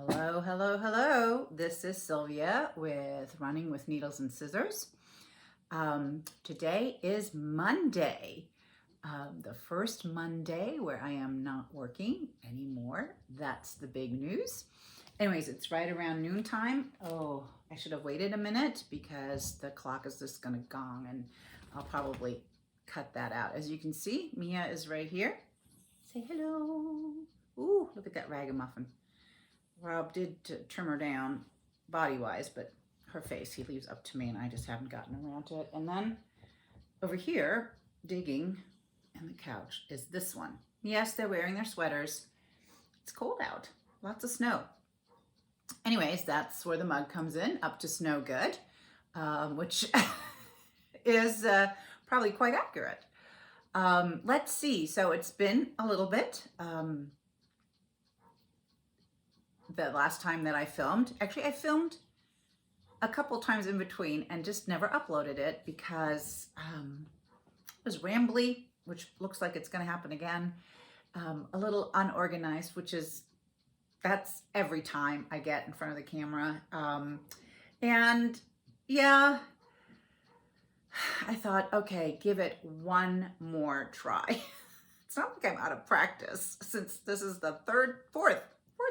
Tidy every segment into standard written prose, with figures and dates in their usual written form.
Hello, hello, hello. This is Sylvia with Running with Needles and Scissors. Today is Monday, the first Monday where I am not working anymore. That's the big news. Anyways, it's right around noontime. Oh, I should have waited a minute because the clock is just gonna gong and I'll probably cut that out. As you can see, Mia is right here. Say hello. Ooh, look at that ragamuffin. Rob did trim her down body-wise, but her face he leaves up to me, and I just haven't gotten around to it. And then over here, digging in the couch, is this one. Yes, they're wearing their sweaters. It's cold out. Lots of snow. Anyways, that's where the mug comes in, up to snow good, which is probably quite accurate. Let's see. So it's been a little bit. The last time that I filmed. Actually, I filmed a couple times in between and just never uploaded it because it was rambly, which looks like it's going to happen again. A little unorganized, that's every time I get in front of the camera. And yeah, I thought, okay, give it one more try. It's not like I'm out of practice since this is the fourth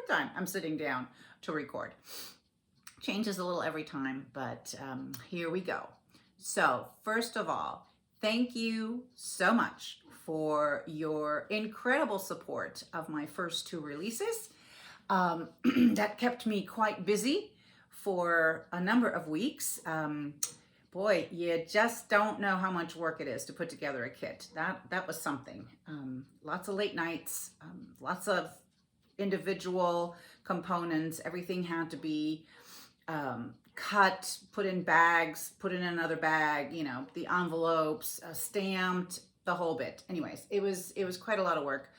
time I'm sitting down to record. Changes a little every time, but here we go. So first of all, thank you so much for your incredible support of my first two releases. That kept me quite busy for a number of weeks. Boy, you just don't know how much work it is to put together a kit. That was something. Lots of late nights, lots of individual components. Everything had to be cut, put in bags, put in another bag, you know, the envelopes, stamped, the whole bit. Anyways, it was quite a lot of work,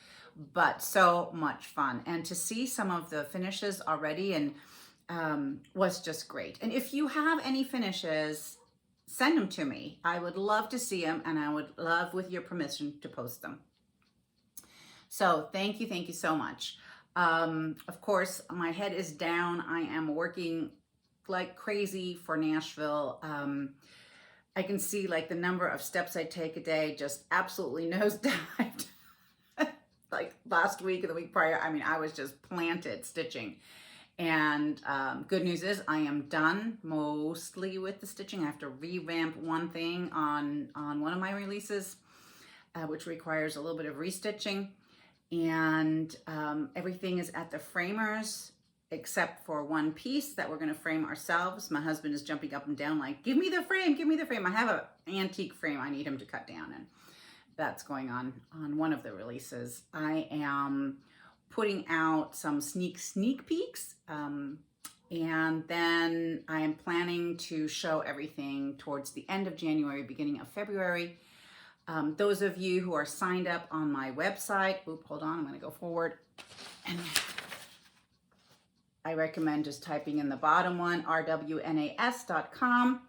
but so much fun. And to see some of the finishes already and was just great. And if you have any finishes, send them to me. I would love to see them, and I would love, with your permission, to post them. So thank you so much. Of course, my head is down. I am working like crazy for Nashville. I can see like the number of steps I take a day just absolutely nosedived. Like last week and the week prior, I mean, I was just planted stitching. And good news is I am done mostly with the stitching. I have to revamp one thing on one of my releases, which requires a little bit of restitching. And everything is at the framers except for one piece that we're going to frame ourselves. My husband is jumping up and down like, give me the frame, give me the frame. I have an antique frame I need him to cut down, and that's going on one of the releases. I am putting out some sneak peeks, and then I am planning to show everything towards the end of January, beginning of February. Those of you who are signed up on my website, hold on, I'm going to go forward. And I recommend just typing in the bottom one, rwnas.com.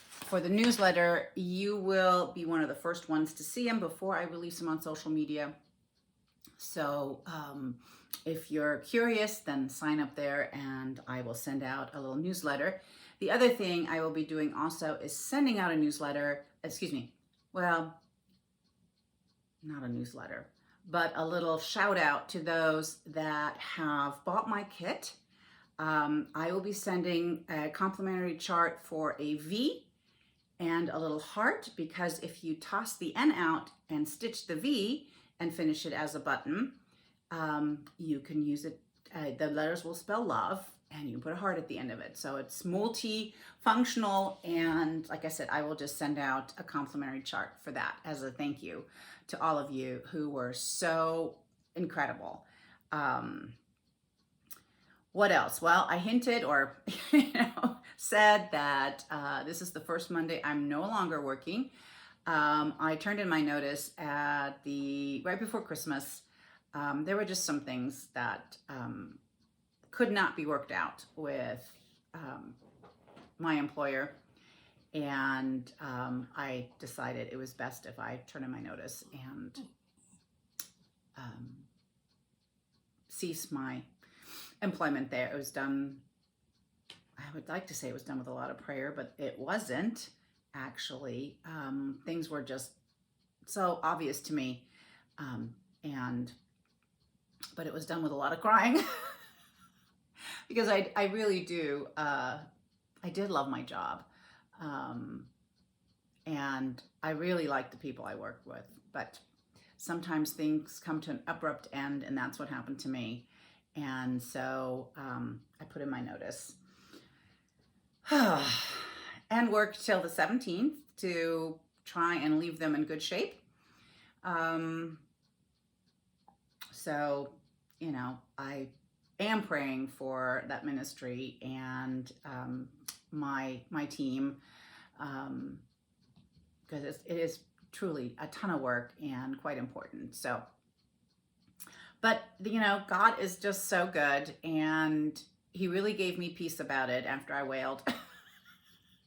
For the newsletter, you will be one of the first ones to see them before I release them on social media. So if you're curious, then sign up there and I will send out a little newsletter. The other thing I will be doing also is sending out a newsletter, well, not a newsletter, but a little shout out to those that have bought my kit. I will be sending a complimentary chart for a V and a little heart, because if you toss the N out and stitch the V and finish it as a button, you can use it. The letters will spell love, and you put a heart at the end of it. So it's multi-functional, and like I said, I will just send out a complimentary chart for that as a thank you to all of you who were so incredible. What else? Well, I hinted or said that this is the first Monday I'm no longer working. I turned in my notice at right before Christmas. There were just some things that could not be worked out with my employer, and I decided it was best if I turn in my notice and cease my employment there. It was done, I would like to say it was done with a lot of prayer, but it wasn't actually. Things were just so obvious to me. But it was done with a lot of crying because I really do, I did love my job. And I really like the people I work with, but sometimes things come to an abrupt end, and that's what happened to me. And so I put in my notice and worked till the 17th to try and leave them in good shape. So, you know, I am praying for that ministry and my team, because it is truly a ton of work and quite important. So, but you know, God is just so good, and He really gave me peace about it after I wailed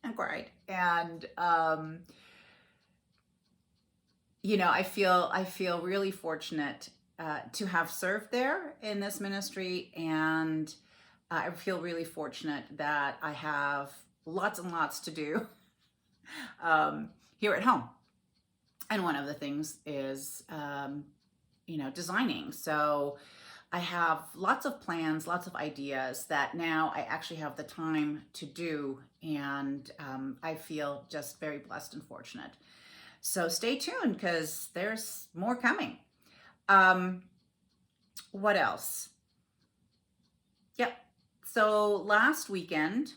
and cried. And you know, I feel really fortunate to have served there in this ministry, and I feel really fortunate that I have lots and lots to do here at home. And one of the things is, you know, designing. So I have lots of plans, lots of ideas that now I actually have the time to do, and I feel just very blessed and fortunate. So stay tuned, because there's more coming. What else? Yep. So last weekend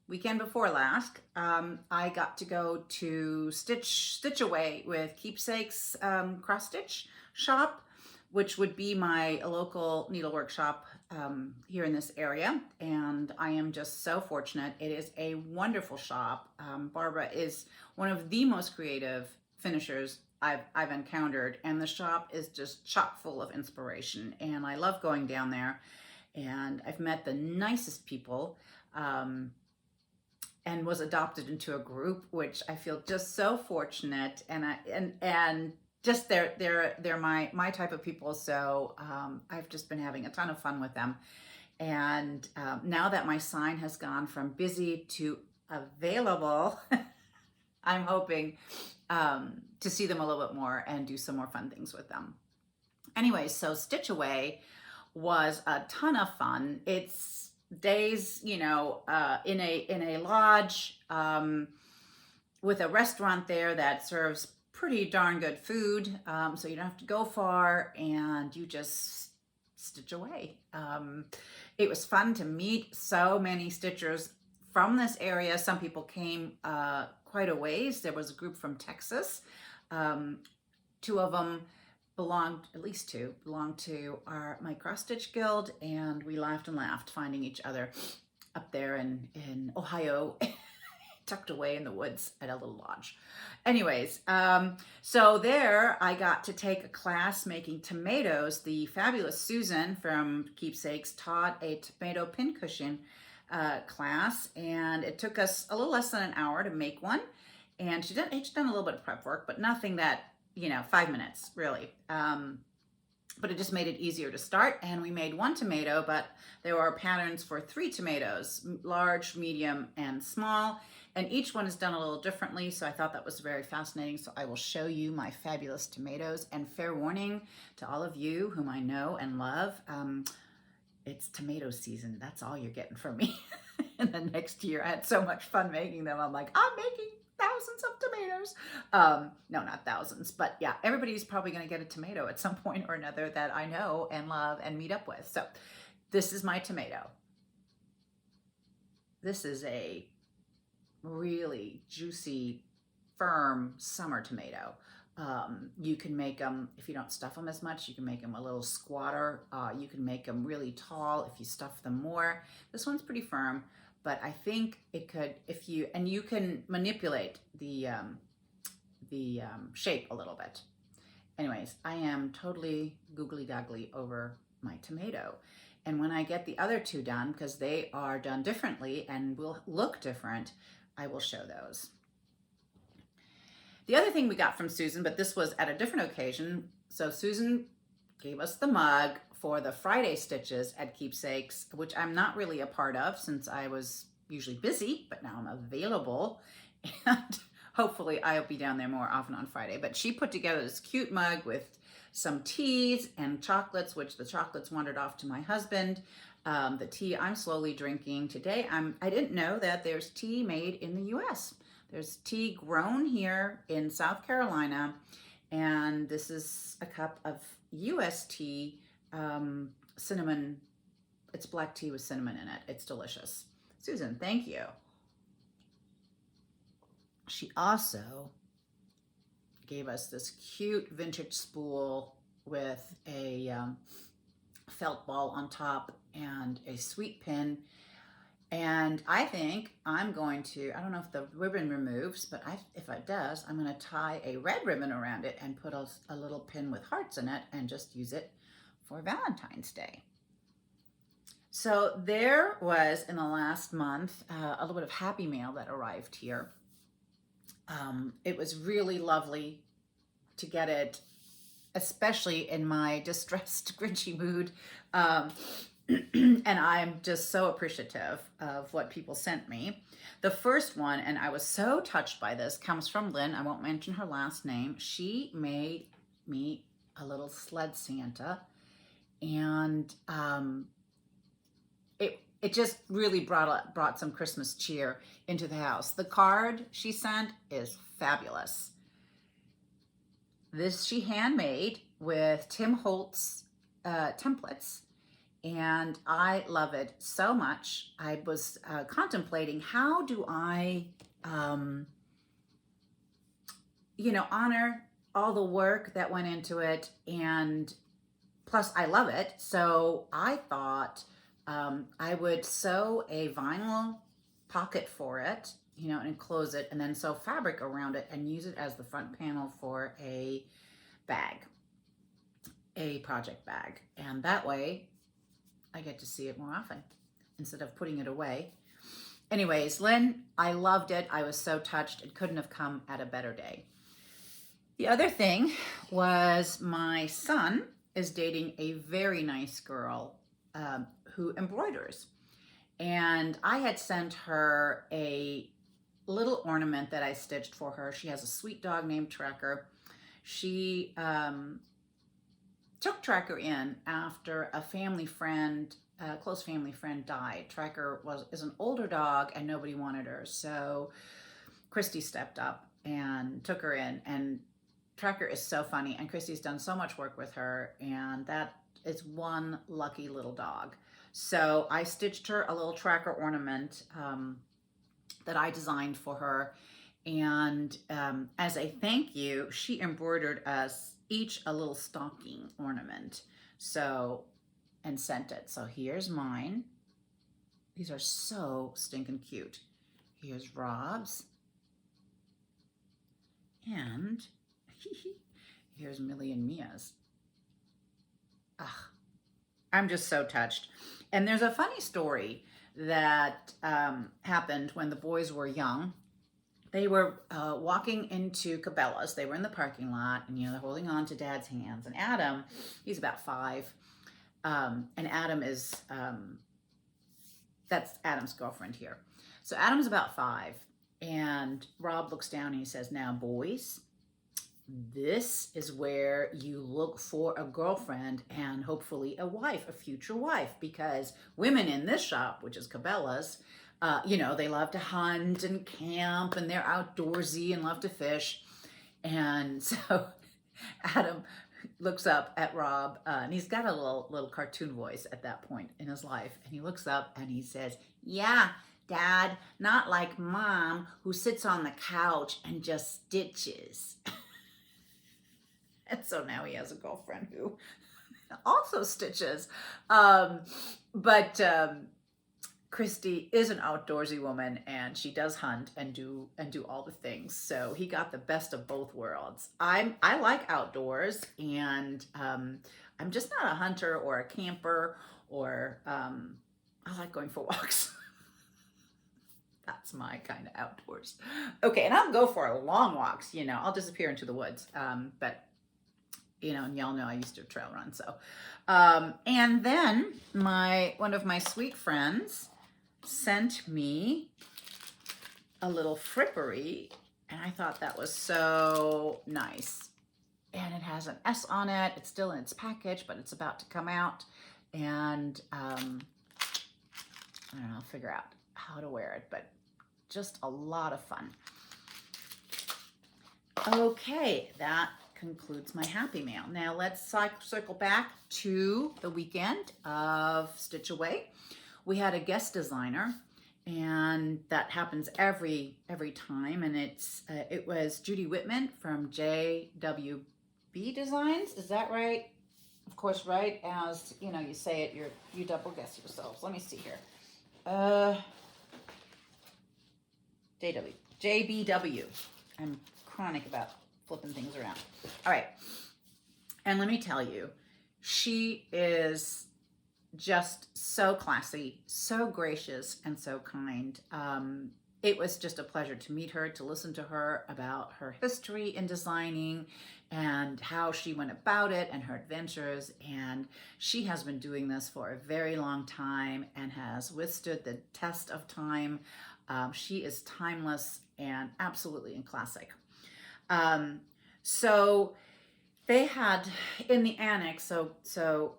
before last, I got to go to Stitch Away with Keepsake's cross stitch shop, which would be my local needlework shop here in this area. And I am just so fortunate. It is a wonderful shop. Barbara is one of the most creative finishers I've encountered, and the shop is just chock full of inspiration, and I love going down there, and I've met the nicest people, and was adopted into a group, which I feel just so fortunate, and just they're my type of people. So I've just been having a ton of fun with them, and now that my sign has gone from busy to available, I'm hoping to see them a little bit more and do some more fun things with them. Anyway, so Stitch Away was a ton of fun. It's days, you know, in a lodge with a restaurant there that serves pretty darn good food. So you don't have to go far, and you just stitch away. It was fun to meet so many stitchers from this area. Some people came quite a ways. There was a group from Texas. Two of them at least two belonged to my cross stitch guild, and we laughed and laughed finding each other up there in Ohio, tucked away in the woods at a little lodge. Anyways, so there I got to take a class making tomatoes. The fabulous Susan from Keepsakes taught a tomato pincushion class, and it took us a little less than an hour to make one. And she'd done a little bit of prep work, but nothing that, you know, 5 minutes really. But it just made it easier to start. And we made one tomato, but there are patterns for 3 tomatoes, large, medium, and small. And each one is done a little differently. So I thought that was very fascinating. So I will show you my fabulous tomatoes. And fair warning to all of you whom I know and love, it's tomato season. That's all you're getting from me in the next year. I had so much fun making them. I'm like, I'm making thousands of tomatoes. No, not thousands, but yeah, everybody's probably going to get a tomato at some point or another that I know and love and meet up with. So this is my tomato. This is a really juicy, firm summer tomato. You can make them, if you don't stuff them as much, you can make them a little squatter. You can make them really tall if you stuff them more. This one's pretty firm, but I think it could, you can manipulate the shape a little bit. Anyways, I am totally googly googly over my tomato. And when I get the other 2 done, because they are done differently and will look different, I will show those. The other thing we got from Susan, but this was at a different occasion. So Susan gave us the mug for the Friday stitches at Keepsakes, which I'm not really a part of since I was usually busy, but now I'm available. And hopefully I'll be down there more often on Friday. But she put together this cute mug with some teas and chocolates, which the chocolates wandered off to my husband. The tea I'm slowly drinking today. I didn't know that there's tea made in the US. There's tea grown here in South Carolina, and this is a cup of US tea, cinnamon. It's black tea with cinnamon in it. It's delicious. Susan, thank you. She also gave us this cute vintage spool with a felt ball on top and a sweet pin. And I think I'm going to, I don't know if the ribbon removes, but if it does, I'm going to tie a red ribbon around it and put a little pin with hearts in it and just use it for Valentine's Day. So there was, in the last month, a little bit of happy mail that arrived here. It was really lovely to get it, especially in my distressed, Grinchy mood. And I'm just so appreciative of what people sent me. The first one, and I was so touched by this, comes from Lynn. I won't mention her last name. She made me a little sled Santa, and it just really brought some Christmas cheer into the house. The card she sent is fabulous. This she handmade with Tim Holtz templates, and I love it so much. I was contemplating, how do I, honor all the work that went into it, and plus I love it. So I thought I would sew a vinyl pocket for it, and enclose it, and then sew fabric around it and use it as the front panel for a bag, a project bag. And that way I get to see it more often instead of putting it away. Anyways, Lynn, I loved it. I was so touched. It couldn't have come at a better day. The other thing was my son is dating a very nice girl who embroiders. And I had sent her a little ornament that I stitched for her. She has a sweet dog named Tracker. She took Tracker in after a family friend, a close family friend, died. Tracker is an older dog and nobody wanted her. So Christy stepped up and took her in, and Tracker is so funny, and Christy's done so much work with her, and that is one lucky little dog. So I stitched her a little Tracker ornament that I designed for her, and as a thank you, she embroidered us each a little stocking ornament, and sent it. So here's mine. These are so stinking cute. Here's Rob's, and here's Millie and Mia's. I'm just so touched. And there's a funny story that happened when the boys were young. They were walking into Cabela's. They were in the parking lot, and they're holding on to Dad's hands. And Adam, he's about 5, and Adam is that's Adam's girlfriend here. So Adam's about 5, and Rob looks down and he says, "Now, boys, this is where you look for a girlfriend and hopefully a wife, a future wife, because women in this shop, which is Cabela's, they love to hunt and camp, and they're outdoorsy and love to fish." And so Adam looks up at Rob, and he's got a little cartoon voice at that point in his life. And he looks up and he says, "Yeah, Dad, not like Mom, who sits on the couch and just stitches." And so now he has a girlfriend who also stitches. But Christy is an outdoorsy woman, and she does hunt and do all the things. So he got the best of both worlds. I like outdoors, and I'm just not a hunter or a camper, or I like going for walks. That's my kind of outdoors. Okay, and I'll go for long walks. I'll disappear into the woods. But you know, and y'all know I used to trail run. So, and then one of my sweet friends sent me a little frippery, and I thought that was so nice. And it has an S on it. It's still in its package, but it's about to come out. And I don't know, I'll figure out how to wear it, but just a lot of fun. Okay, that concludes my Happy Mail. Now let's circle back to the weekend of Stitch Away. We had a guest designer, and that happens every time, and it was Judy Whitman from JWB Designs. Is that right? Of course, right as you know, you say it, you double guess yourselves. Let me see here. JBW. I'm chronic about flipping things around. All right. And let me tell you, she is just so classy, so gracious, and so kind. It was just a pleasure to meet her, to listen to her about her history in designing and how she went about it and her adventures. And she has been doing this for a very long time and has withstood the test of time. She is timeless and absolutely in classic. So they had in the annex, so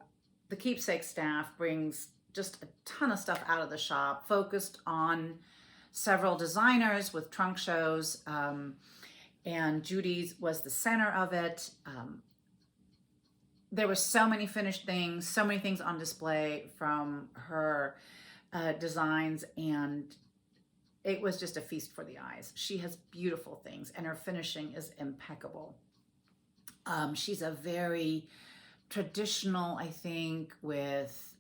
the Keepsake staff brings just a ton of stuff out of the shop, focused on several designers with trunk shows, and Judy's was the center of it. There were so many finished things, so many things on display from her designs, and it was just a feast for the eyes. She has beautiful things, and her finishing is impeccable. She's a very traditional, I think, with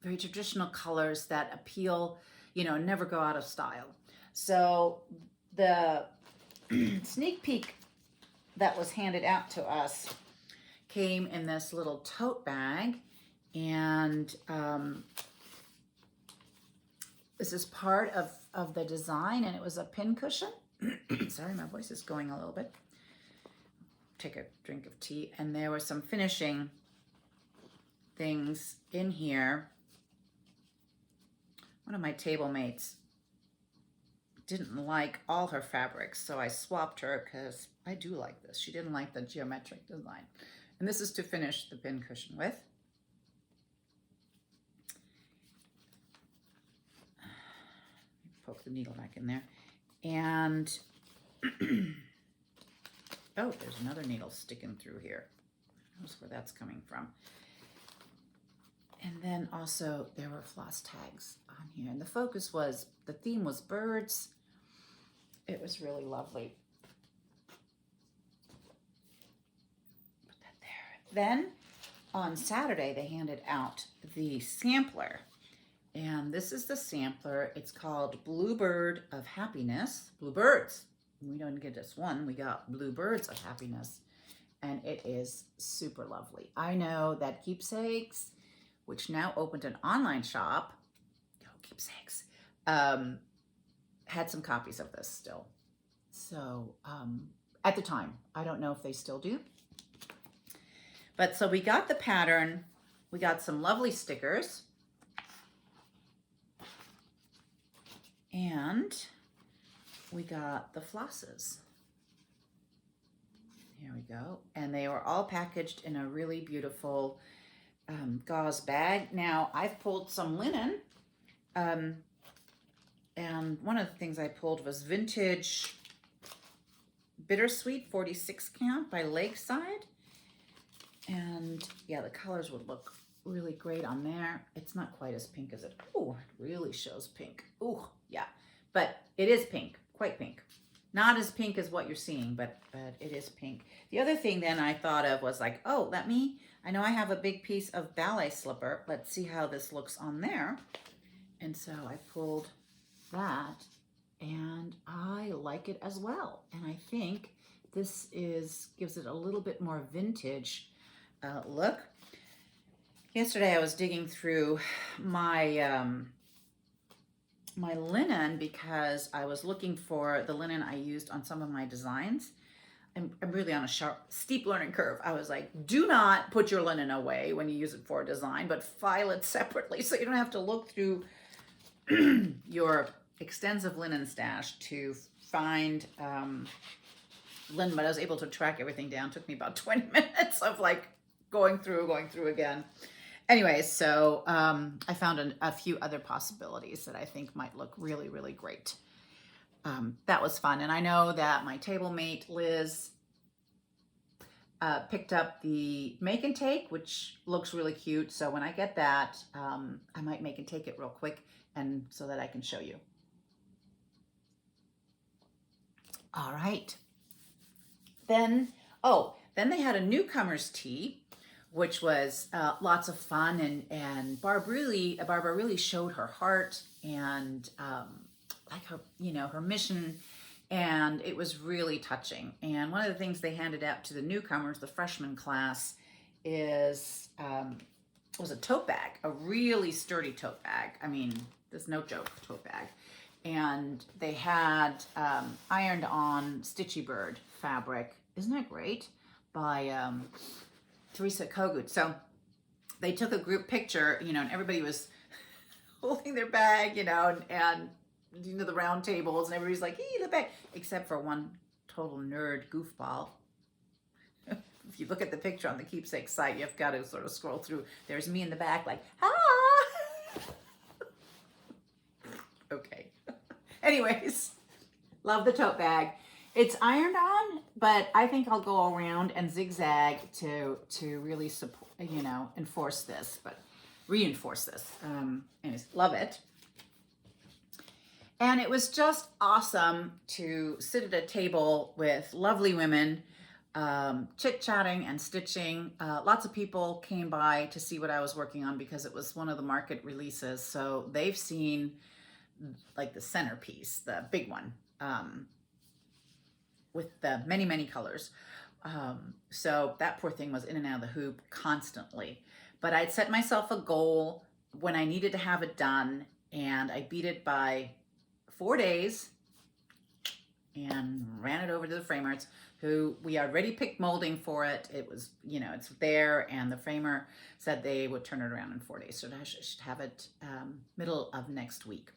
very traditional colors that appeal, you know, never go out of style. So the sneak peek that was handed out to us came in this little tote bag, and this is part of the design, and it was a pin cushion. Sorry, my voice is going a little bit. Take a drink of tea. And there were some finishing things in here. One of my table mates didn't like all her fabrics, so I swapped her because I do like this. She didn't like the geometric design. And this is to finish the pin cushion with. Poke the needle back in there. And oh, there's another needle sticking through here. Who knows where that's coming from? And then also there were floss tags on here. And the focus was, the theme was birds. It was really lovely. Put that there. Then on Saturday, they handed out the sampler. And this is the sampler. It's called Bluebird of Happiness. Bluebirds. We don't get just one. We got Bluebirds of Happiness. And it is super lovely. I know that Keepsakes, which now opened an online shop, go Keepsakes, had some copies of this still. So at the time, I don't know if they still do. But so we got the pattern. We got some lovely stickers. And we got the flosses. Here we go. And they were all packaged in a really beautiful gauze bag. Now, I've pulled some linen. And one of the things I pulled was vintage Bittersweet 46 count by Lakeside. And yeah, the colors would look really great on there. It's not quite as pink as it. Oh, it really shows pink. Oh, yeah. But it is pink, quite pink. Not as pink as what you're seeing, but it is pink. The other thing then I thought of was like, oh, I know I have a big piece of ballet slipper. Let's see how this looks on there. And so I pulled that, and I like it as well. And I think this gives it a little bit more vintage look. Yesterday I was digging through my my linen because I was looking for the linen I used on some of my designs. I'm really on a steep learning curve. I was like, do not put your linen away when you use it for a design, but file it separately so you don't have to look through your extensive linen stash to find linen. But I was able to track everything down. It took me about 20 minutes of like going through again. Anyways, so I found a few other possibilities that I think might look really, really great. That was fun. And I know that my table mate, Liz, picked up the make and take, which looks really cute. So when I get that, I might make and take it real quick and so that I can show you. All right. Then they had a newcomer's tea, which was lots of fun, and Barbara really showed her heart and like her mission, and it was really touching. And one of the things they handed out to the newcomers, the freshman class, was a tote bag, a really sturdy tote bag. I mean, there's no joke, tote bag. And they had ironed on Stitchy Bird fabric. Isn't that great? By Teresa Kogut. So they took a group picture, and everybody was holding their bag, and the round tables, and everybody's like, the bag, except for one total nerd goofball. If you look at the picture on the keepsake site, you've got to sort of scroll through. There's me in the back like, Okay. Anyways, love the tote bag. It's ironed on, but I think I'll go around and zigzag to really support, reinforce this. Anyways, love it. And it was just awesome to sit at a table with lovely women, chit-chatting and stitching. Lots of people came by to see what I was working on because it was one of the market releases. So they've seen like the centerpiece, the big one, with the many, many colors. So that poor thing was in and out of the hoop constantly. But I'd set myself a goal when I needed to have it done, and I beat it by 4 days and ran it over to the framers, who we already picked molding for it. It was, it's there, and the framer said they would turn it around in 4 days. So I should have it middle of next week.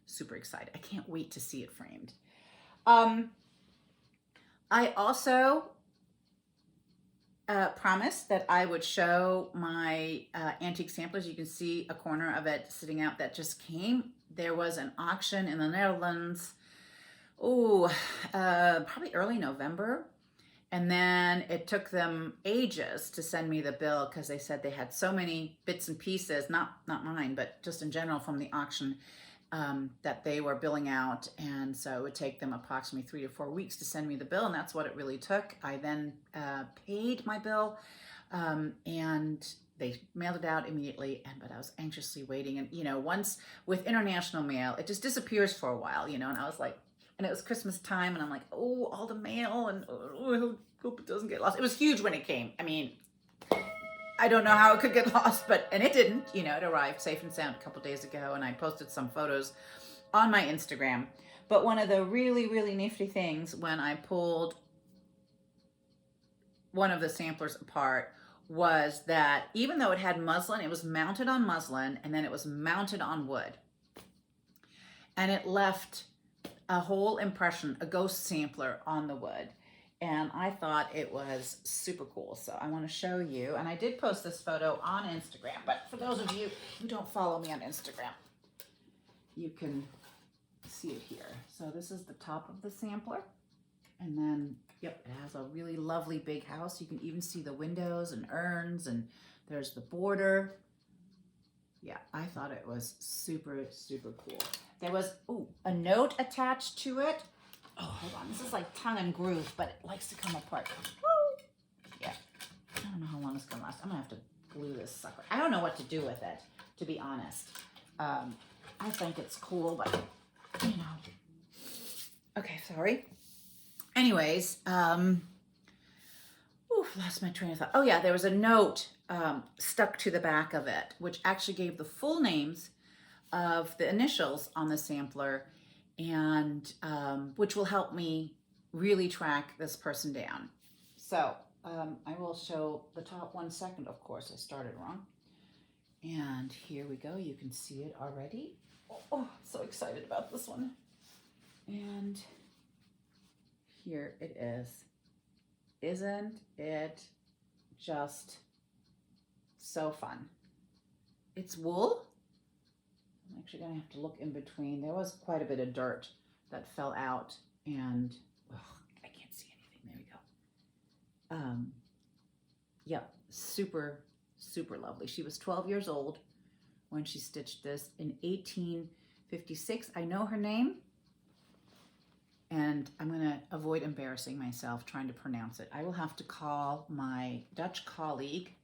Super excited. I can't wait to see it framed. I also promised that I would show my antique samplers. You can see a corner of it sitting out that just came. There was an auction in the Netherlands, probably early November. And then it took them ages to send me the bill because they said they had so many bits and pieces, not mine, but just in general from the auction, that they were billing out. And so it would take them approximately 3 to 4 weeks to send me the bill. And that's what it really took. I then paid my bill and they mailed it out immediately. But I was anxiously waiting. And, once with international mail, it just disappears for a while, and I was like, and it was Christmas time, and I'm like, all the mail, and I hope it doesn't get lost. It was huge when it came. I mean, I don't know how it could get lost, and it didn't. It arrived safe and sound a couple days ago, and I posted some photos on my Instagram. But one of the really, really nifty things when I pulled one of the samplers apart was that even though it had muslin, it was mounted on muslin, and then it was mounted on wood. And it left a whole impression, a ghost sampler on the wood. And I thought it was super cool. So I want to show you. And I did post this photo on Instagram. But for those of you who don't follow me on Instagram, you can see it here. So this is the top of the sampler. And then, yep, it has a really lovely big house. You can even see the windows and urns. And there's the border. Yeah, I thought it was super, super cool. There was, a note attached to it. Oh, hold on. This is like tongue and groove, but it likes to come apart. Woo! Yeah. I don't know how long it's going to last. I'm going to have to glue this sucker. I don't know what to do with it, to be honest. I think it's cool, but, Okay, sorry. Anyways, lost my train of thought. Oh, yeah, there was a note stuck to the back of it, which actually gave the full names of the initials on the sampler, and which will help me really track this person down. So I will show the top 1 second. Of course, I started wrong. And here we go. You can see it already. Oh, so excited about this one. And here it is. Isn't it just so fun? It's wool. I'm actually going to have to look in between. There was quite a bit of dirt that fell out, and I can't see anything. There we go. Yep, super, super lovely. She was 12 years old when she stitched this in 1856. I know her name, and I'm going to avoid embarrassing myself trying to pronounce it. I will have to call my Dutch colleague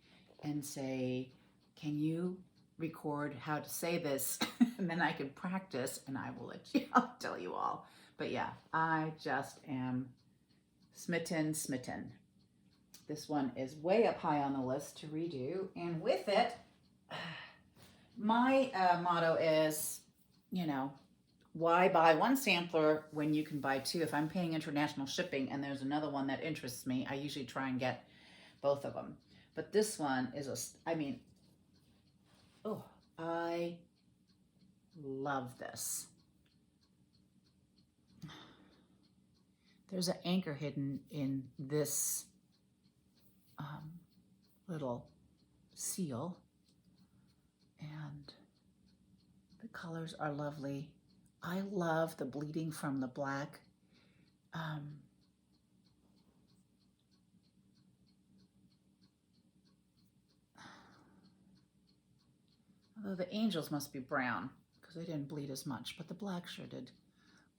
and say, can you record how to say this? And then I can practice, and I'll tell you all. But yeah, I just am smitten. This one is way up high on the list to redo. And with it, my motto is, why buy one sampler when you can buy 2? If I'm paying international shipping and there's another one that interests me, I usually try and get both of them. But this one is I love this. There's an anchor hidden in this little seal, and the colors are lovely. I love the bleeding from the black. Although the angels must be brown because they didn't bleed as much, but the black sure did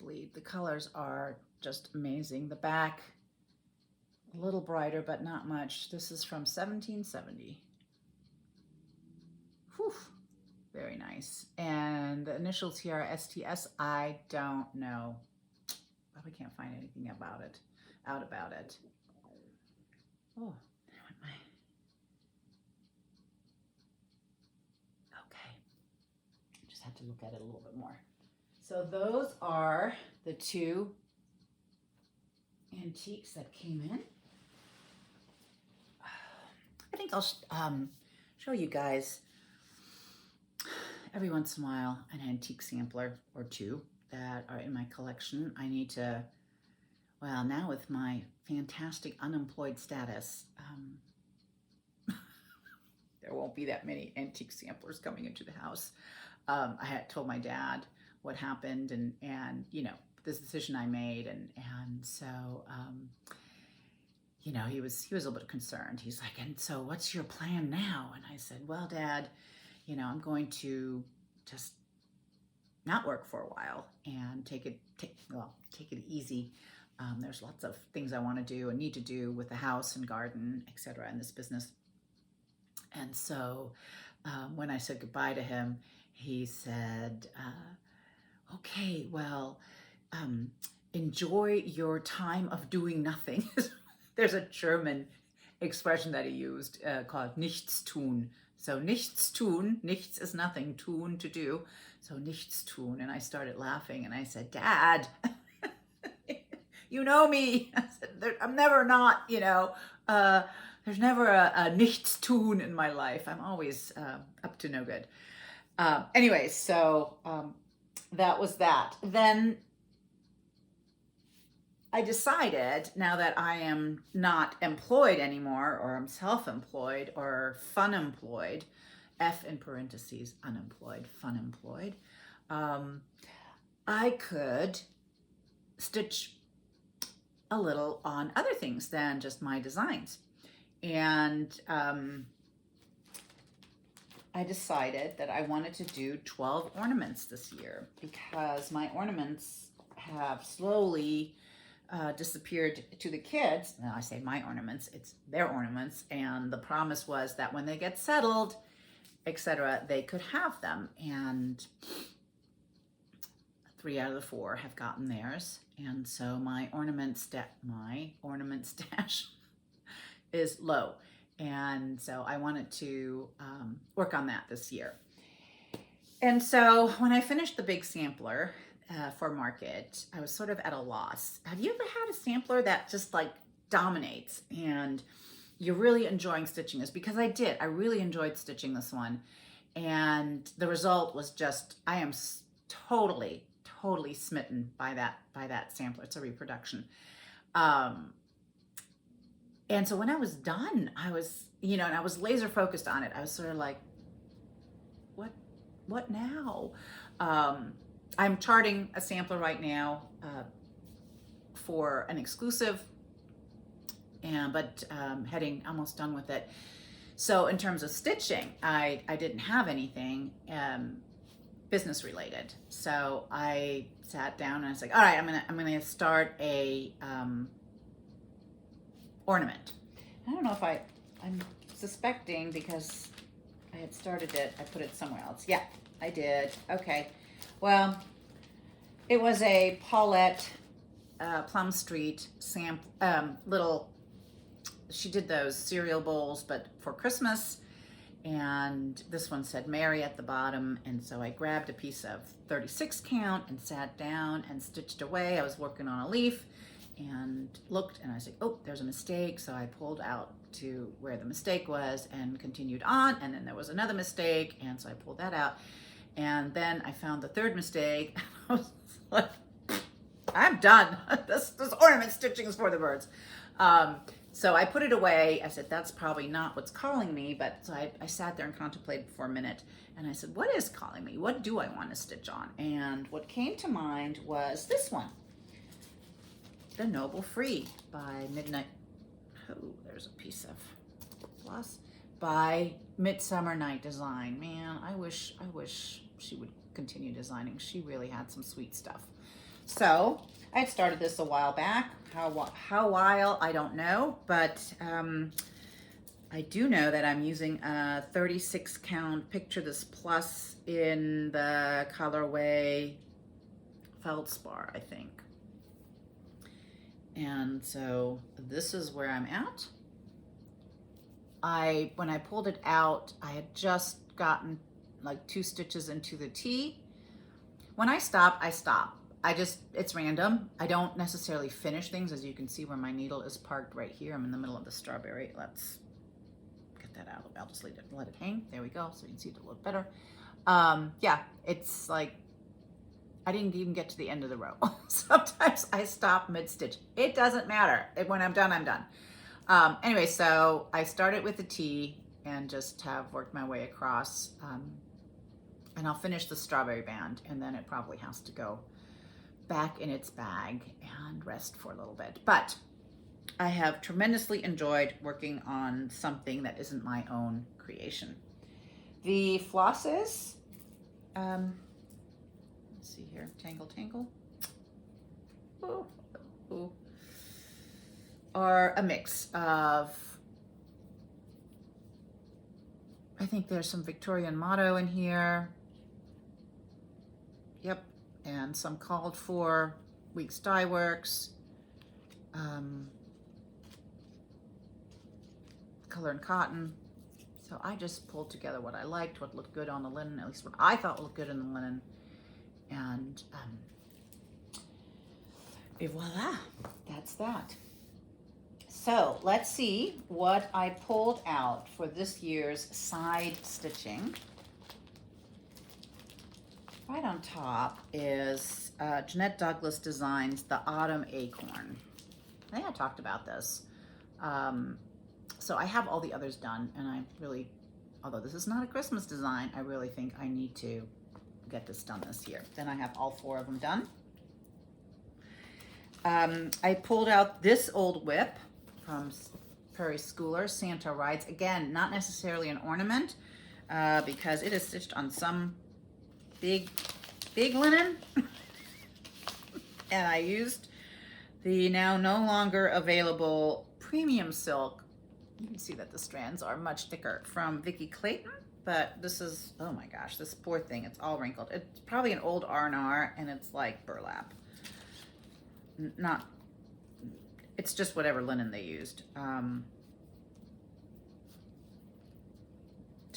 bleed. The colors are just amazing. The back, a little brighter, but not much. This is from 1770. Whew, very nice. And the initials here are STS. I don't know. Probably can't find anything about it. Oh, okay. Just have to look at it a little bit more. So those are the 2 antiques that came in. I think I'll show you guys every once in a while an antique sampler or 2 that are in my collection. I need to, well, now with my fantastic unemployed status, there won't be that many antique samplers coming into the house. I had told my dad what happened and this decision I made, and so he was a little bit concerned. He's like, and so what's your plan now? And I said, well, Dad, I'm going to just not work for a while and take it easy. There's lots of things I want to do and need to do with the house and garden, etc. in this business. And so when I said goodbye to him, he said, okay, well, enjoy your time of doing nothing. There's a German expression that he used called nichts tun. So nichts tun, nichts is nothing, tun, to do. So nichts tun. And I started laughing and I said, Dad, you know me. I said, I'm never not, there's never a nichts tun in my life. I'm always up to no good. Anyway, so that was that. Then I decided, now that I am not employed anymore, or I'm self-employed or fun-employed, F in parentheses, unemployed, fun-employed, I could stitch a little on other things than just my designs. And I decided that I wanted to do 12 ornaments this year because my ornaments have slowly disappeared to the kids. Now I say my ornaments, it's their ornaments, and the promise was that when they get settled, etc., they could have them. And 3 out of the 4 have gotten theirs, and so my ornament stash is low, and so I wanted to work on that this year. And so when I finished the big sampler, for market, I was sort of at a loss. Have you ever had a sampler that just like dominates and you're really enjoying stitching this? Because I did. I really enjoyed stitching this one. And the result was just, I am totally, totally smitten by that sampler. It's a reproduction. And so when I was done, I was, and I was laser focused on it. I was sort of like, what now? I'm charting a sampler right now for an exclusive, but heading almost done with it. So in terms of stitching, I didn't have anything business related. So I sat down and I was like, all right, I'm gonna start a ornament. I don't know if I'm suspecting because I had started it, I put it somewhere else. Yeah, I did. Okay. Well, it was a Paulette Plum Street little, she did those cereal bowls, but for Christmas. And this one said Mary at the bottom. And so I grabbed a piece of 36 count and sat down and stitched away. I was working on a leaf and looked and I was like, oh, there's a mistake. So I pulled out to where the mistake was and continued on. And then there was another mistake. And so I pulled that out. And then I found the third mistake. I was like, I'm done. This ornament stitching is for the birds. So I put it away. I said, that's probably not what's calling me. But so I sat there and contemplated for a minute. And I said, what is calling me? What do I want to stitch on? And what came to mind was this one. The Noble Free by Midnight. Oh, there's a piece of floss. By Midsummer Night Design. Man, I wish she would continue designing. She really had some sweet stuff. So I had started this a while back. How while, I don't know, but I do know that I'm using a 36 count Picture This Plus in the colorway Feldspar, I think. And so this is where I'm at. When I pulled it out, I had just gotten like 2 stitches into the T. When I stop, I stop. It's random. I don't necessarily finish things, as you can see where my needle is parked right here. I'm in the middle of the strawberry. Let's get that out. I'll just let it hang. There we go, so you can see it a little better. Yeah, it's like, I didn't even get to the end of the row. Sometimes I stop mid-stitch. It doesn't matter. When I'm done, I'm done. Anyway, so I started with the T and just have worked my way across. And I'll finish the strawberry band, and then it probably has to go back in its bag and rest for a little bit. But I have tremendously enjoyed working on something that isn't my own creation. The flosses, let's see here, tangle, tangle, ooh, ooh, are a mix of, I think there's some Victorian motto in here. Yep, and some called for Weeks Dye Works, Color and Cotton. So I just pulled together what I liked, what looked good on the linen, at least what I thought looked good in the linen, and et voila, that's that. So let's see what I pulled out for this year's side stitching. Right on top is Jeanette Douglas Designs The Autumn Acorn. I think I talked about this. So I have all the others done, and I really, although this is not a Christmas design, I really think I need to get this done this year. Then I have all 4 of them done. I pulled out this old whip from Prairie Schooler, Santa Rides. Again, not necessarily an ornament, because it is stitched on some big linen. And I used the now no longer available premium silk. You can see that the strands are much thicker, from Vicki Clayton, but this is, oh my gosh, this poor thing, it's all wrinkled. It's probably an old R&R, and it's like burlap. It's just whatever linen they used. To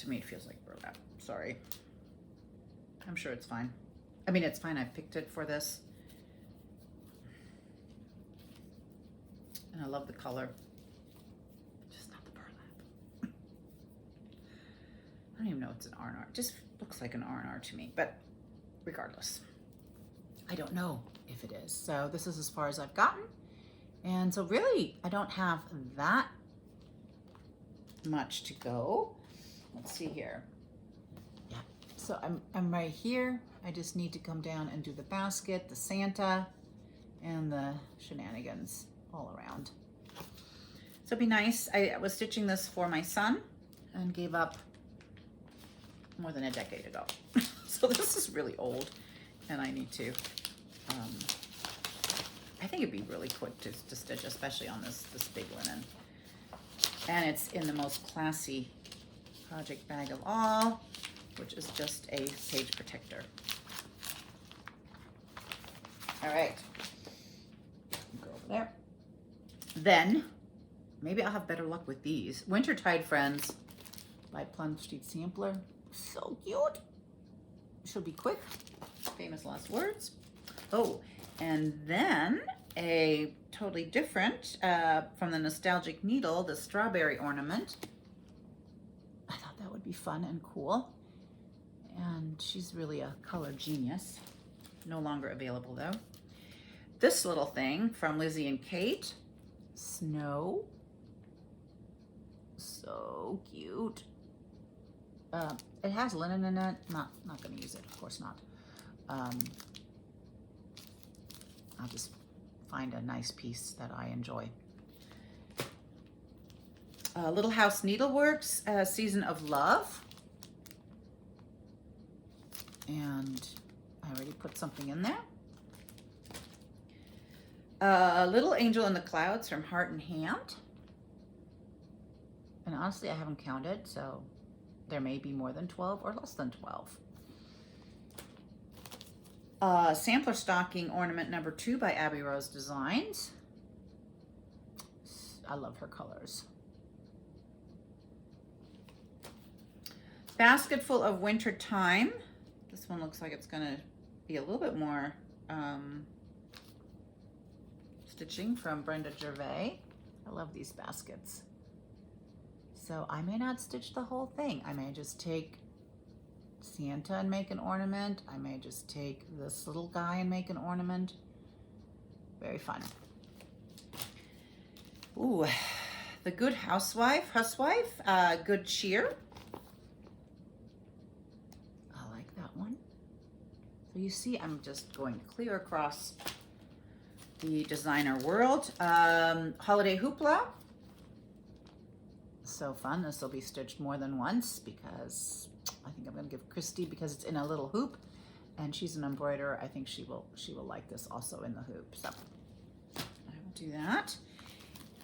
me, it feels like burlap. Sorry. I'm sure it's fine. I mean, it's fine. I picked it for this. And I love the color. Just not the burlap. I don't even know it's an R&R. It just looks like an R&R to me, but regardless, I don't know if it is. So this is as far as I've gotten. And so really, I don't have that much to go. Let's see here. Yeah, so I'm right here. I just need to come down and do the basket, the Santa, and the shenanigans all around. So it'd be nice. I was stitching this for my son and gave up more than a decade ago. So this is really old, and I need to, I think it'd be really quick to stitch, especially on this big linen. And it's in the most classy project bag of all, which is just a page protector. All right, go over there. Then, maybe I'll have better luck with these. Wintertide Friends by Plum Street Sampler. So cute. She'll be quick. Famous last words. Oh, and then a totally different from the Nostalgic Needle, the Strawberry Ornament. I thought that would be fun and cool. And she's really a color genius. No longer available though. This little thing from Lizzie and Kate, Snow. So cute. It has linen in it. Not going to use it, of course not. I'll just find a nice piece that I enjoy. Little House Needleworks, Season of Love. And I already put something in there. Little Angel in the Clouds from Heart and Hand. And honestly, I haven't counted, so there may be more than 12 or less than 12. Sampler Stocking Ornament number 2 by Abby Rose Designs. I love her colors. Basket Full of Winter Time. This one looks like it's going to be a little bit more stitching from Brenda Gervais. I love these baskets. So I may not stitch the whole thing. I may just take Santa and make an ornament. I may just take this little guy and make an ornament. Very fun. Ooh, the Good Housewife, Good Cheer. I like that one. So you see, I'm just going clear across the designer world. Holiday Hoopla. So fun. This will be stitched more than once because I think I'm going to give Christy, because it's in a little hoop and she's an embroiderer. I think she will like this also in the hoop. So I will do that.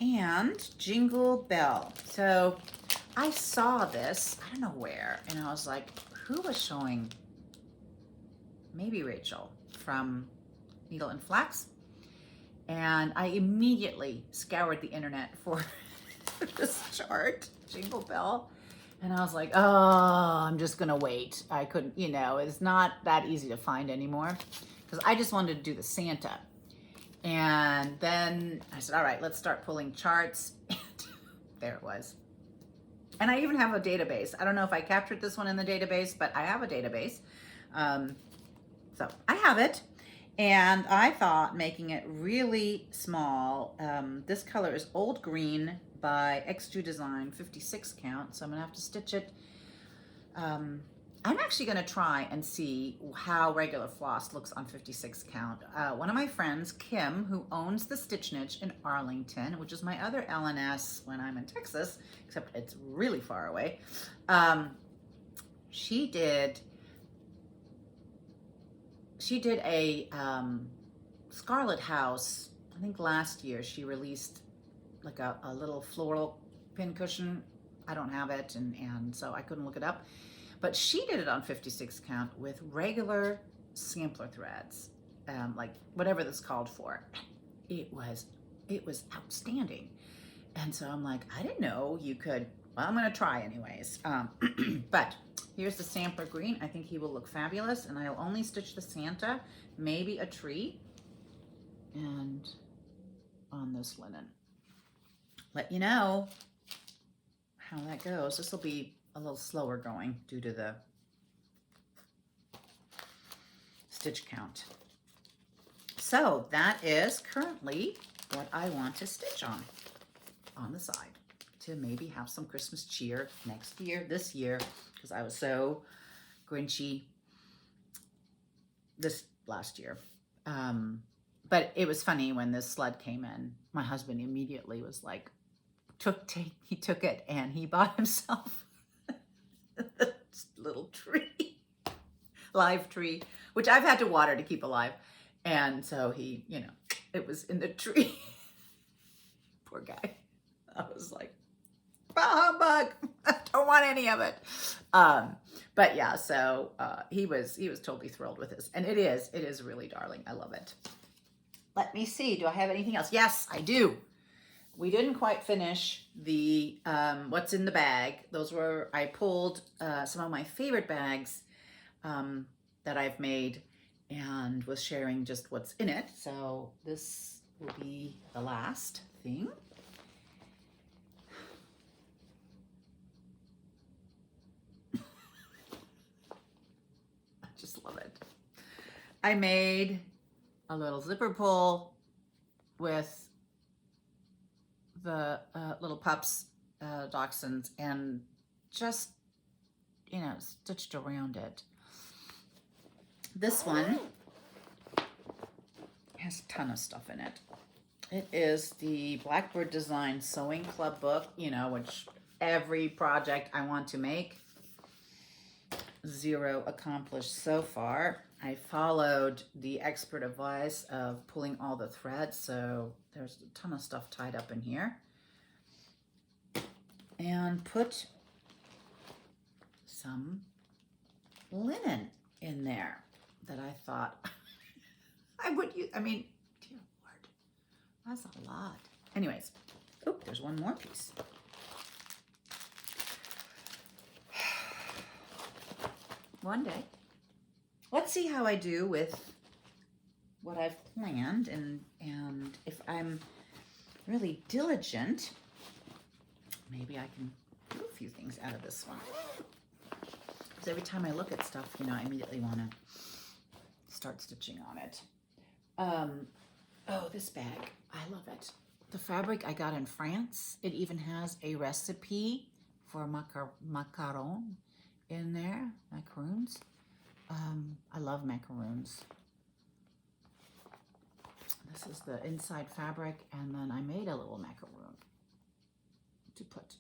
And Jingle Bell. So I saw this, I don't know where, and I was like, who was showing? Maybe Rachel from Needle and Flax. And I immediately scoured the internet for this chart, Jingle Bell. And I was like, oh, I'm just gonna wait. I couldn't, it's not that easy to find anymore because I just wanted to do the Santa. And then I said, all right, let's start pulling charts. And there it was. And I even have a database. I don't know if I captured this one in the database, but I have a database. So I have it. And I thought making it really small. This color is Old Green by X2 Design, 56 count. So I'm gonna have to stitch it. I'm actually gonna try and see how regular floss looks on 56 count. One of my friends, Kim, who owns the Stitch Niche in Arlington, which is my other LNS when I'm in Texas, except it's really far away. She did a Scarlet House, I think last year. She released like a little floral pin cushion. I don't have it, and so I couldn't look it up. But she did it on 56 count with regular sampler threads, like whatever this called for. It was outstanding. And so I'm like, I didn't know you could. Well, I'm gonna try anyways. But Here's the sampler green. I think he will look fabulous, and I'll only stitch the Santa, maybe a tree, and on this linen. Let you know how that goes. This will be a little slower going due to the stitch count. So that is currently what I want to stitch on the side to maybe have some Christmas cheer next year, this year, because I was so Grinchy this last year. But it was funny when this sled came in, my husband immediately was like, he took it and he bought himself a little tree, live tree, which I've had to water to keep alive. And so he, you know, it was in the tree. Poor guy. I was like, humbug, I don't want any of it. But yeah, so he was totally thrilled with this. And it is really darling. I love it. Let me see, do I have anything else? Yes, I do. We didn't quite finish the what's in the bag. Those were, I pulled some of my favorite bags that I've made and was sharing just what's in it. So this will be the last thing. I just love it. I made a little zipper pull with the little pups, dachshunds, and just, you know, stitched around it. This one has a ton of stuff in it. It is the Blackbird Design Sewing Club book, you know, which every project I want to make, 0 accomplished so far. I followed the expert advice of pulling all the threads, so there's a ton of stuff tied up in here. And put some linen in there that I thought I would use. I mean, dear Lord, that's a lot. Anyways, oh, there's one more piece. One day. Let's see how I do with what I've planned, and if I'm really diligent, maybe I can do a few things out of this one. Because every time I look at stuff, you know, I immediately want to start stitching on it. Oh, this bag, I love it. The fabric I got in France. It even has a recipe for macaron in there, macaroons. I love macaroons. This is the inside fabric, and then I made a little macaroon to put.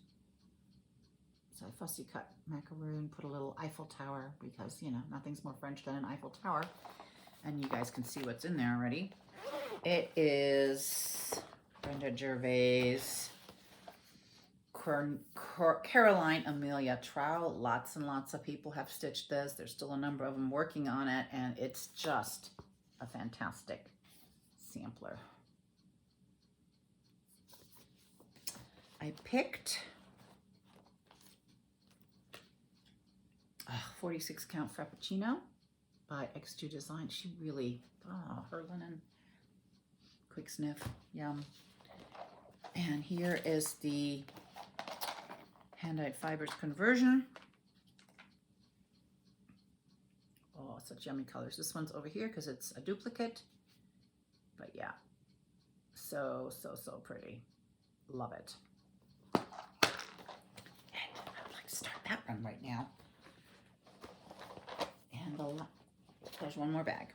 So I fussy cut macaroon, put a little Eiffel Tower, because, you know, nothing's more French than an Eiffel Tower. And you guys can see what's in there already. It is Brenda Gervais, Caroline Amelia Trow. Lots and lots of people have stitched this. There's still a number of them working on it, and it's just a fantastic sampler. I picked 46 count Frappuccino by X2 Design. She really, her linen, quick sniff, yum. And here is the hand-dyed fibers conversion. Oh, such yummy colors. This one's over here because it's a duplicate. But yeah, so pretty. Love it. And I would like to start that one right now. And there's one more bag.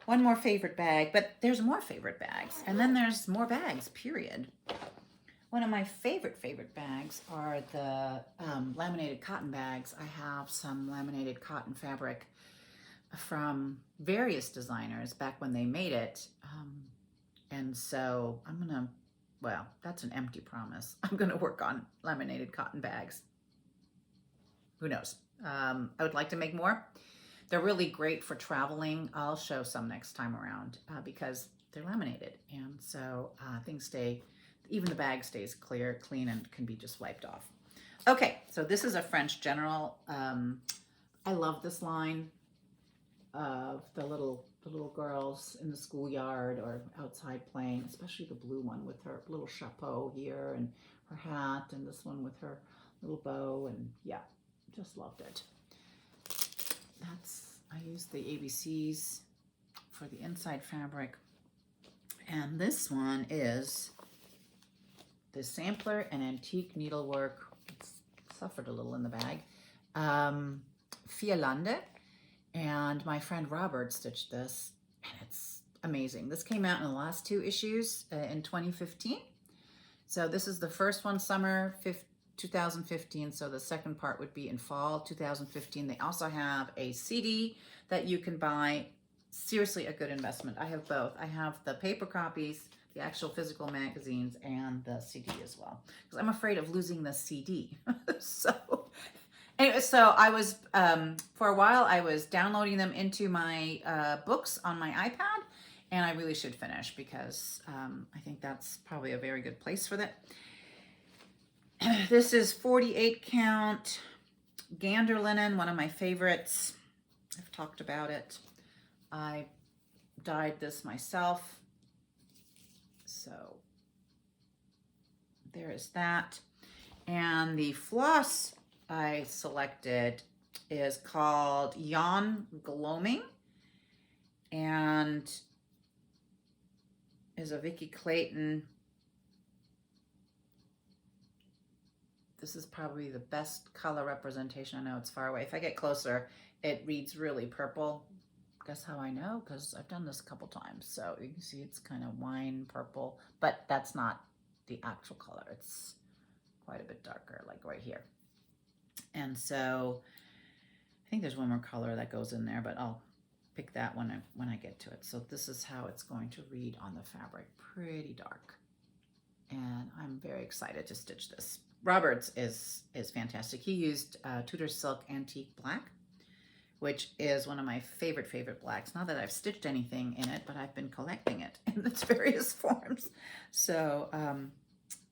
One more favorite bag, but there's more favorite bags. And then there's more bags, period. One of my favorite bags are the laminated cotton bags. I have some laminated cotton fabric from various designers back when they made it. And so I'm gonna, well, that's an empty promise. I'm gonna work on laminated cotton bags. Who knows? I would like to make more. They're really great for traveling. I'll show some next time around because they're laminated. And so things stay, even the bag stays clean and can be just wiped off. Okay, so this is a French General. I love this line of the little girls in the schoolyard or outside playing, especially the blue one with her little chapeau here and her hat, and this one with her little bow, and yeah, just loved it. I used the ABCs for the inside fabric, and this one is the Sampler and Antique Needlework. It's suffered a little in the bag. Fialande, and my friend Robert stitched this, and it's amazing. This came out in the last 2 issues in 2015. So this is the first one, summer 2015, so the second part would be in fall 2015. They also have a CD that you can buy. Seriously, a good investment. I have both. I have the paper copies, the actual physical magazines, and the CD as well, because I'm afraid of losing the CD. So anyway, so I was, for a while, I was downloading them into my books on my iPad, and I really should finish, because I think that's probably a very good place for that. This is 48 count gander linen, one of my favorites. I've talked about it. I dyed this myself. So there is that. And the floss I selected is called Yawn Gloaming, and is a Vicki Clayton. This is probably the best color representation. I know it's far away. If I get closer, it reads really purple. Guess how I know? Because I've done this a couple times. So you can see it's kind of wine purple, but that's not the actual color. It's quite a bit darker, like right here. And so I think there's one more color that goes in there, but I'll pick that one when I get to it. So this is how it's going to read on the fabric. Pretty dark. And I'm very excited to stitch this. Roberts is fantastic. He used Tudor Silk Antique Black, which is one of my favorite blacks. Not that I've stitched anything in it, but I've been collecting it in its various forms. So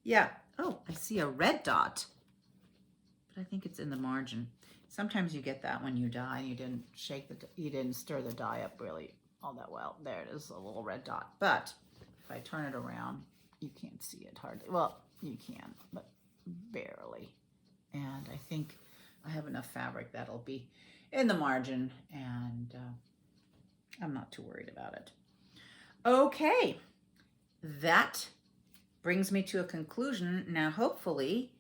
yeah. Oh, I see a red dot, but I think it's in the margin. Sometimes you get that when you dye. You didn't stir the dye up really all that well. There it is, a little red dot. But if I turn it around, you can't see it hardly. Well, you can, but barely. And I think I have enough fabric that'll be in the margin, and I'm not too worried about it. Okay, that brings me to a conclusion. Now, hopefully,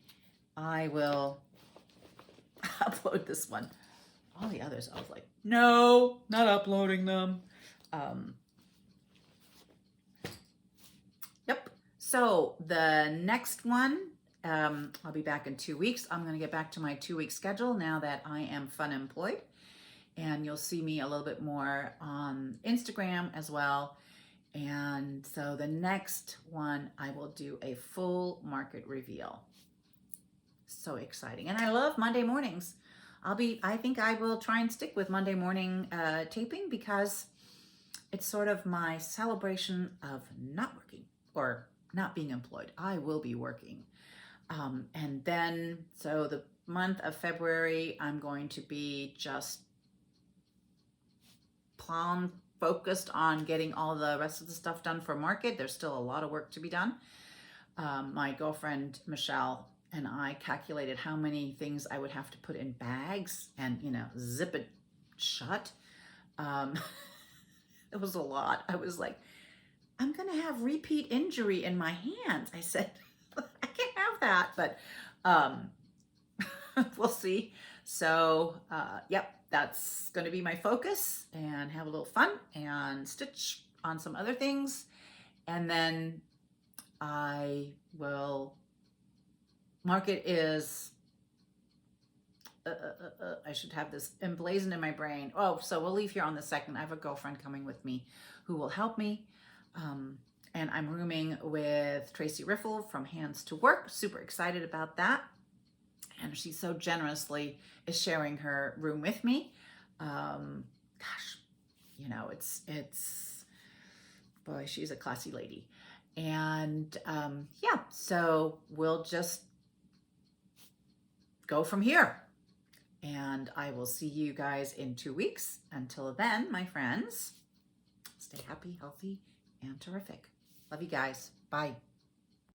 I will upload this one. All the others, I was like, no, not uploading them. Yep. So the next one, I'll be back in 2 weeks. I'm going to get back to my 2-week schedule now that I am fun employed. And you'll see me a little bit more on Instagram as well. And so the next one, I will do a full market reveal. So exciting. And I love Monday mornings. I think I will try and stick with Monday morning taping, because it's sort of my celebration of not working or not being employed. I will be working. And then, so the month of February, I'm going to be just focused on getting all the rest of the stuff done for market. There's still a lot of work to be done. My girlfriend, Michelle, and I calculated how many things I would have to put in bags and, zip it shut. It was a lot. I was like, I'm going to have repeat injury in my hands. I said, I can't have that, but we'll see. So, yep, that's going to be my focus, and have a little fun and stitch on some other things. And then I will, market is, I should have this emblazoned in my brain. Oh, so we'll leave here on the 2nd. I have a girlfriend coming with me who will help me. And I'm rooming with Tracy Riffle from Hands to Work. Super excited about that. And she so generously is sharing her room with me. Gosh, it's, boy, she's a classy lady. And yeah, so we'll just go from here. And I will see you guys in 2 weeks. Until then, my friends, stay happy, healthy, and terrific. Love you guys. Bye.